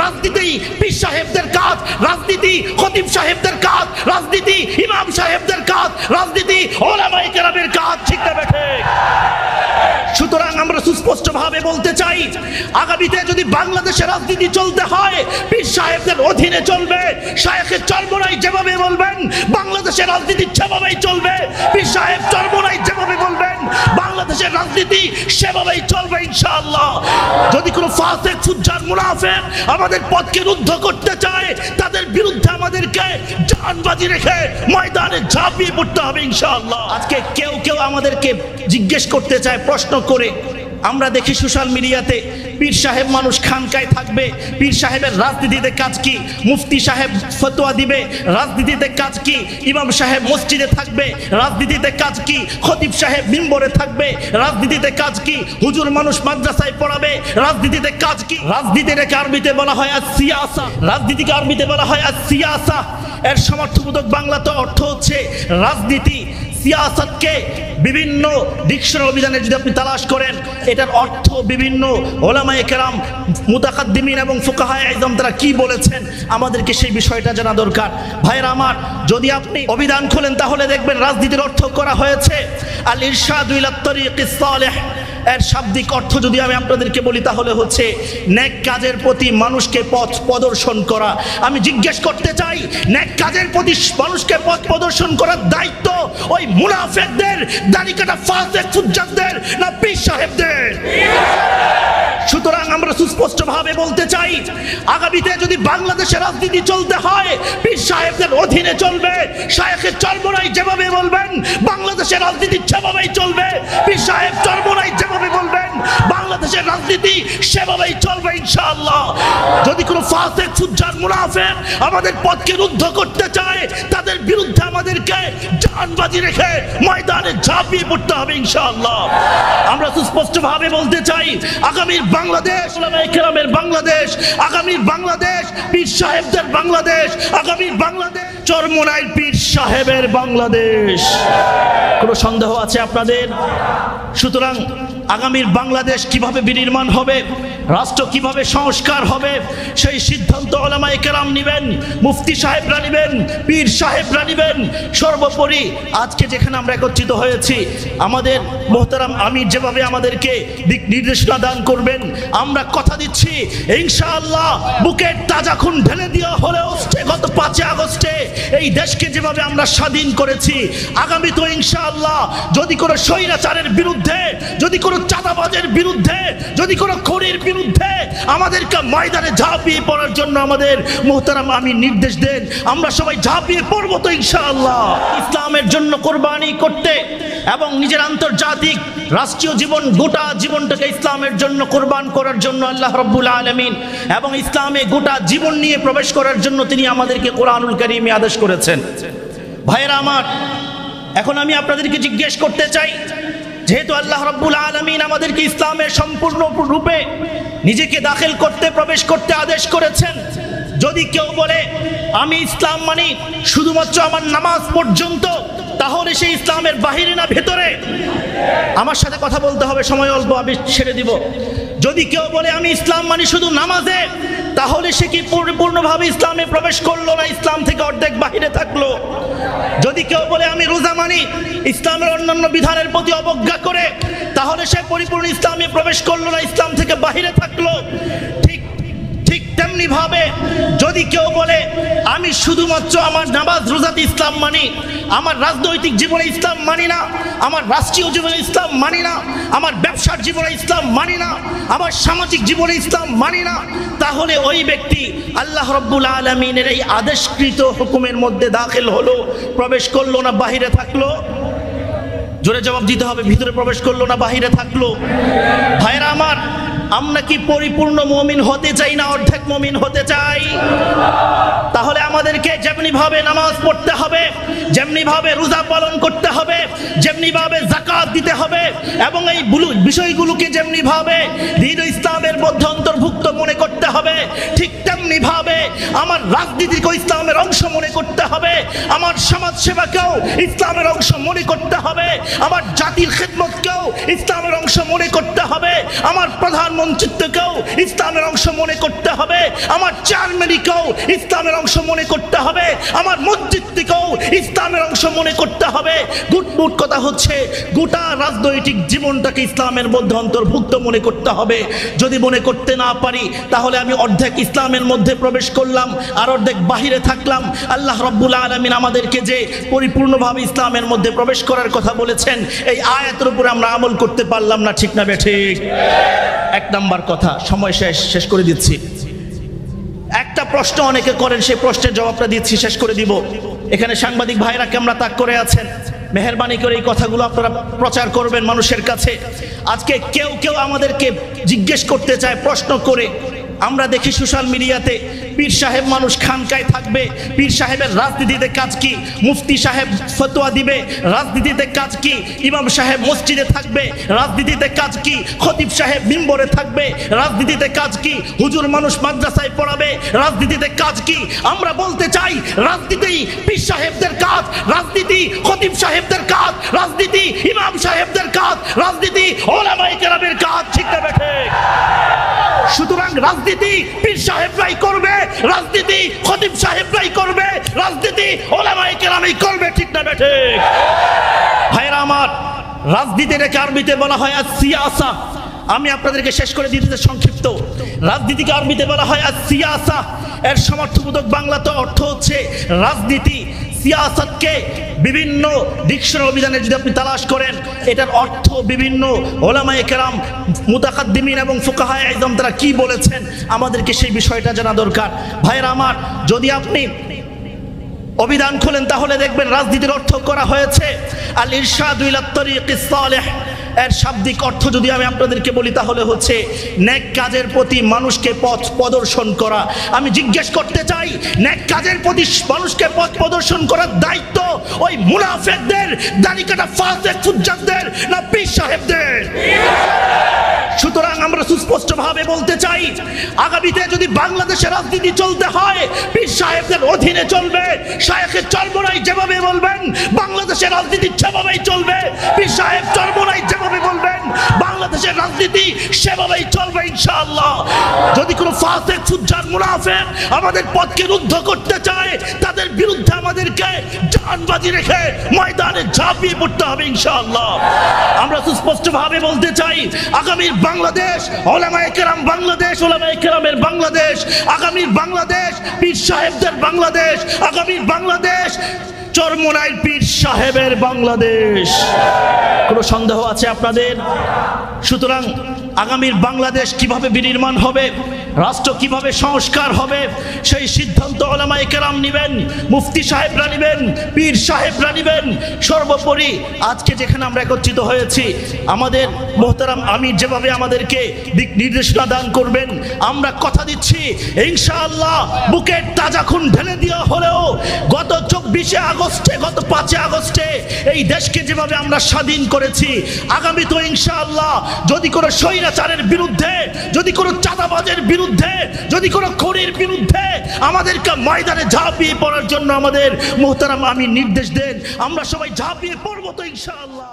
রাজনীতি পীর সাহেবদের কাজ, রাজনীতি খতিব সাহেবদের কাজ, রাজনীতি ইমাম সাহেবদের কাজ, রাজনীতি ওলামায়ে কেরামের কাজ। ঠিক না ঠিক? সুতরাং আমরা সুস্পষ্টভাবে বলতে চাই, আগামীতে যদি বাংলাদেশে রাজনীতি চলতে হয় পীর সাহেবদের অধীনে চলবে। শায়েখে চরমোনাই যেভাবে বলবেন বাংলাদেশের রাজনীতি সেভাবেই চলবে। পীর সাহেব চরমোনাই যেভাবে বলবেন বাংলাদেশের রাজনীতি সেভাবেই চলবে ইনশাআল্লাহ। যদি কোনো ফাসিক ফুজ্জার মুনাফিক আমাদের পথকে রুদ্ধ করতে চায়, তাদের বিরুদ্ধে আমাদেরকে জানবাজি রেখে ময়দানে ঝাঁপিয়ে পড়তে হবে ইনশাআল্লাহ। আজকে কেউ কেউ আমাদেরকে জিজ্ঞেস করতে চায় প্রশ্ন করে, আমরা দেখি সোশ্যাল মিডিয়াতে পীর সাহেব মানুষ খানকায় থাকবে, পীর সাহেবের রাজনীতিতে কাজ কি? মুফতি সাহেব ফতোয়া দিবে, রাজনীতিতে কাজ কি? ইমাম সাহেব মসজিদে থাকবে, রাজনীতিতে কাজ কি? খতিব সাহেব মিম্বরে থাকবে, রাজনীতিতে কাজ কি? হুজুর মানুষ মাদ্রাসায় পড়াবে, রাজনীতিতে কাজ কি? রাজনীতিকে আরবিতে বলা হয় আস-সিয়াসা, রাজনীতিকে আরবিতে বলা হয় আস-সিয়াসা। এর সমর্থবোধক বাংলাতে অর্থ হচ্ছে রাজনীতি। সিয়াসতকে বিভিন্ন ডিকশনারি অভিধানে যদি আপনি তালাশ করেন, এটার অর্থ বিভিন্ন ওলামায়ে কেরাম, মুতাকাদ্দিমিন এবং ফুকাহায়ে আযম তারা কি বলেছেন, আমাদেরকে সেই বিষয়টা জানা দরকার। ভাইরা আমার, যদি আপনি অভিধান খোলেন তাহলে দেখবেন রাজনীতির অর্থ করা হয়েছে আল ইরশাদু ইলা তরিকিস সালিহ। এর শাব্দিক অর্থ যদি আমি আপনাদেরকে বলি তাহলে হচ্ছে নেক কাজের প্রতি মানুষকে পথ প্রদর্শন করা। আমি জিজ্ঞেস করতে চাই, নেক কাজের প্রতি মানুষকে পথ প্রদর্শন করার দায়িত্ব ওই মুনাফিকদের, দাড়িকাটা ফাসিক ফুজ্জারদের না পীর সাহেবদের? সুতরাং আমরা সুস্পষ্টভাবে বলতে চাই, আগামীতে যদি বাংলাদেশে রাজনীতি চলতে হয় পীর সাহেবদের অধীনে চলবে। শায়েখে চরমোনাই যেভাবে বলবেন বাংলাদেশের রাজনীতি সেভাবেই চলবে। পীর সাহেব চরমোনাই যেভাবে বলবেন বাংলাদেশের রাজনীতি সেভাবেই চলবে ইনশাআল্লাহ। যদি কোনো ফাসিক ফুজ্জার মুনাফিক আমাদের পথকে রুদ্ধ করতে চায়, তাদের বিরুদ্ধে আমাদেরকে জানবাজি রেখে ময়দানে ঝাঁপিয়ে পড়তে হবে ইনশাআল্লাহ। আমরা সুস্পষ্টভাবে বলতে চাই, আগামীর বাংলাদেশ ওলামায়ে কেরামের বাংলাদেশ, আগামীর বাংলাদেশ পীর সাহেবদের বাংলাদেশ, আগামীর বাংলাদেশ চরমোনাইর পীর সাহেবের বাংলাদেশ। কোনো সন্দেহ আছে আপনাদের? সুতরাং আগামীর বাংলাদেশ কিভাবে বিনির্মাণ হবে, রাষ্ট্র কিভাবে সংস্কার হবে, সেই সিদ্ধান্ত ওলামায়ে কেরাম নেবেন, মুফতি সাহেবরা নেবেন, পীর সাহেবরা নেবেন। সর্বোপরি আজকে যেখানে আমরা একত্রিত হয়েছি, আমাদের মোহতারাম আমির যেভাবে আমাদেরকে দিক নির্দেশনা দান করবেন, আমরা কথা দিচ্ছি ইনশাআল্লাহ বুকের তাজা খুন ঢেলে দেওয়া হলেও গত 5 আগস্টে এই দেশকে যেভাবে আমরা স্বাধীন করেছি, আগামী তো ইনশাআল্লাহ যদি কোনো স্বৈরাচারের বিরুদ্ধে, যদি কোনো চাঁদাবাজের বিরুদ্ধে, যদি কোনো খুনির বিরুদ্ধে আমাদেরকে ময়দানে ঝাঁপিয়ে পড়ার জন্য আমাদের মোহতারাম আমির নির্দেশ দেন, আমরা সবাই ঝাঁপিয়ে পড়ব তো ইনশাআল্লাহ। ইসলামের জন্য কোরবানি করতে এবং নিজের আন্তর্জাতিক রাষ্ট্রীয় জীবন, গোটা জীবনটাকে ইসলামের জন্য কোরবান করার জন্য আল্লাহ রাব্বুল আলামিন এবং ইসলামে গোটা জীবন নিয়ে প্রবেশ করার জন্য তিনি আমাদেরকে কোরআনুল কারীমে আদেশ করেছেন। ভাইরা আমার, এখন আমি আপনাদেরকে জিজ্ঞেস করতে চাই, যেহেতু আল্লাহ রাব্বুল আলামিন আমাদেরকে ইসলামের সম্পূর্ণ রূপে নিজেকে দাখিল করতে, প্রবেশ করতে আদেশ করেছেন, যদি কেউ বলে আমি ইসলাম মানি শুধুমাত্র আমার নামাজ পর্যন্ত, তাহলে সেই ইসলামের বাহিরে না ভেতরে? আমার সাথে কথা বলতে হবে, সময় অল্প, আমি ছেড়ে দিব। যদি কেউ বলে আমি ইসলাম মানি শুধু নামাজে, তাহলে সে কি পরিপূর্ণভাবে ইসলামে প্রবেশ করলো না ইসলাম থেকে অর্ধেক বাহিরে থাকলো? যদি কেউ বলে আমি রোজা মানি ইসলামের অন্যান্য বিধানের প্রতি অবজ্ঞা করে, তাহলে সে পরিপূর্ণ ইসলামে প্রবেশ করলো না ইসলাম থেকে বাহিরে থাকলো? ঠিক তেমনি ভাবে যদি কেউ বলে আমি শুধুমাত্র আমার নামাজ রোজাতে ইসলাম মানি, আমার রাজনৈতিক জীবনে ইসলাম মানি না, আমার রাষ্ট্রীয় জীবনে ইসলাম মানি না, আমার ব্যবসার জীবনে ইসলাম মানি না, আমার সামাজিক জীবনে ইসলাম মানি না, তাহলে ওই ব্যক্তি আল্লাহ রাব্বুল আলামিনের এই আদেশকৃত হুকুমের মধ্যে দাখিল হলো, প্রবেশ করলো না বাহিরে থাকলো? জোরে জবাব দিতে হবে, ভিতরে প্রবেশ করলো না বাহিরে থাকলো? ভাইরা আমার, আমরা কি পরিপূর্ণ মুমিন হতে চাই না অর্ধেক মুমিন হতে চাই? তাহলে আমাদেরকে যেমনি ভাবে নামাজ পড়তে হবে, যেমনি ভাবে রোজা পালন করতে হবে, যেমনি ভাবে যাকাত দিতে হবে, এবং এই বিষয়গুলোকে যেমনি ভাবে দ্বীন ইসলামের মধ্যে অন্তর্ভুক্ত মনে করতে হবে, ঠিক তেমনি ভাবে আমার রাজনীতিকেও ইসলামের অংশ মনে করতে হবে, আমার সমাজ সেবাকেও ইসলামের অংশ মনে করতে হবে, আমার জাতির খেদমতকেও ইসলামের অংশ মনে করতে হবে, আমার প্রধানমন্ত্রীত্বকেও ইসলামের অংশ মনে করতে হবে, আমার চেয়ারম্যানকেও ইসলামের অংশ মনে করতে হবে, আমার মসজিদকেও ইসলামের অংশ মনে করতে হবে। গুটমুট কথা হচ্ছে গোটা রাজনৈতিক জীবনটাকে ইসলামের মধ্যে অন্তর্ভুক্ত মনে করতে হবে। যদি মনে করতে না পারি তাহলে আমি অর্ধেক ইসলামের মধ্যে প্রবেশ করলাম আর অর্ধেক বাহিরে থাকলাম। আল্লাহ রাব্বুল আলামিন আমাদেরকে যে পরিপূর্ণভাবে ইসলামের মধ্যে প্রবেশ করার কথা বলেছেন, এই আয়াতের উপরে আমরা আমল করতে পারলাম না, ঠিক না বেঠিক? এক নাম্বার কথা, সময় শেষ করে দিচ্ছি। একটা প্রশ্ন অনেকে করেন, সেই প্রশ্নের জবাবটা দিচ্ছি, শেষ করে দিব। এখানে সাংবাদিক ভাইরা ক্যামেরা তাক করে আছেন, মেহেরবানি করে এই কথাগুলো আপনারা প্রচার করবেন মানুষের কাছে। আজকে কেউ কেউ আমাদেরকে জিজ্ঞেস করতে চায় প্রশ্ন করে, আমরা দেখি সোশ্যাল মিডিয়াতে পীর সাহেব মানুষ খানকায় থাকবে, পীর সাহেবের রাজনীতিতে কাজ কি, মুফতি সাহেব ফতোয়া দিবে, রাজনীতিতে কাজ কি, ইমাম সাহেব মসজিদে থাকবে, রাজনীতিতে কাজ কি, খতিব সাহেব মিম্বরে থাকবে, রাজনীতিতে কাজ কি, হুজুর মানুষ মাদ্রাসায় পড়াবে, রাজনীতিতে কাজ কি। আমরা বলতে চাই, রাজনীতি পীর সাহেবদের কাজ, রাজনীতি খতিব সাহেবদের কাজ, রাজনীতি ইমাম সাহেবদের কাজ, রাজনীতি ওলামায়ে কেরামের কাজ, ঠিক না বেঠিক? সুতরাং রাজনীতি পীর সাহেবরাই করবে, রাজনীতি খতিব সাহেবরাই করবে, রাজনীতি ওলামায়ে কেরামই করবে, ঠিক না বেঠিক? ভাইরা আমার, রাজনীতিটাকে আরবিতে বলা হয় আস-সিয়াসা। আমি আপনাদেরকে শেষ করে দিতে সংক্ষিপ্ত। রাজনীতিকে আরবিতে বলা হয় আস-সিয়াসা, এর সমর্থবোধক বাংলাতে অর্থ হচ্ছে রাজনীতি। সিয়াসতকে বিভিন্ন ডিকশনারি অভিধানে যদি আপনি তালাশ করেন, এটার অর্থ বিভিন্ন ওলামায়ে কেরাম, মুতাকাদ্দিমিন এবং ফুকাহায়ে আযম তারা কি বলেছেন, আমাদেরকে সেই বিষয়টা জানা দরকার। ভাইরা আমার, যদি আপনি অভিধান খোলেন তাহলে দেখবেন রাজনীতির অর্থ করা হয়েছে আল ইরশাদু ইলা তরিকিস সালিহ। এর শাব্দিক অর্থ যদি আমি আপনাদেরকে বলি তাহলে হচ্ছে নেক কাজের প্রতি মানুষকে পথ প্রদর্শন করা। আমি জিজ্ঞেস করতে চাই, নেক কাজের প্রতি মানুষকে পথ প্রদর্শন করার দায়িত্ব ওই মুনাফিকদের, দাড়িকাটা ফাসিক ফুজ্জারদের, না পীর সাহেবদের? সুতরাং আমরা সুস্পষ্টভাবে বলতে চাই, আগামীতে যদি বাংলাদেশের রাজনীতি চলতে হয়, পীর সাহেবদের অধীনে চলবে। শায়েখে চরমোনাই যেভাবে বলবেন, বাংলাদেশের রাজনীতি সেভাবেই চলবে। পীর সাহেব চরমোনাই যেভাবে বলবেন, বাংলাদেশের রাজনীতি সেভাবেই চলবে ইনশাআল্লাহ। যদি কোনো ফাসিক ফুজ্জার মুনাফিক আমাদের পথকে রুদ্ধ করতে চায়, তাদের বিরুদ্ধে আমাদেরকে জানবাজি রেখে ময়দানে ঝাঁপিয়ে পড়তে হবে ইনশাআল্লাহ। আমরা সুস্পষ্টভাবে বলতে চাই, আগামীর বাংলাদেশ ওলামায়ে কেরাম বাংলাদেশ, ওলামায়ে কেরামের বাংলাদেশ, আগামীর বাংলাদেশ পীর সাহেবদের বাংলাদেশ, আগামীর বাংলাদেশ চরমোনাইর পীর সাহেবের বাংলাদেশ। কোনো সন্দেহ আছে আপনাদের? সুতরাং আগামীর বাংলাদেশ কিভাবে বিনির্মাণ হবে, রাষ্ট্র কিভাবে সংস্কার হবে, সেই সিদ্ধান্ত ওলামায়ে কেরাম নেবেন, মুফতি সাহেবরা নেবেন, পীর সাহেবরা নেবেন। সর্বোপরি আজকে যেখানে আমরা একত্রিত হয়েছি, আমাদের মোহতারাম আমির যেভাবে আমাদেরকে দিক নির্দেশনা দান করবেন, আমরা কথা দিচ্ছি ইনশাআল্লাহ বুকের তাজা খুন ঢেলে দেওয়া হলেও গত 24শে আগস্টে, গত 5 আগস্টে এই দেশকে যেভাবে আমরা স্বাধীন করেছি, আগামী তো ইনশাআল্লাহ যদি কোনো স্বৈরাচারের বিরুদ্ধে, যদি কোনো চাঁদাবাজের বিরুদ্ধে, যদি কোনো খুনির বিরুদ্ধে আমাদেরকে ময়দানে ঝাঁপিয়ে পড়ার জন্য আমাদের মোহতারাম আমির নির্দেশ দেন, আমরা সবাই ঝাঁপিয়ে পড়বো তো ইনশাআল্লাহ।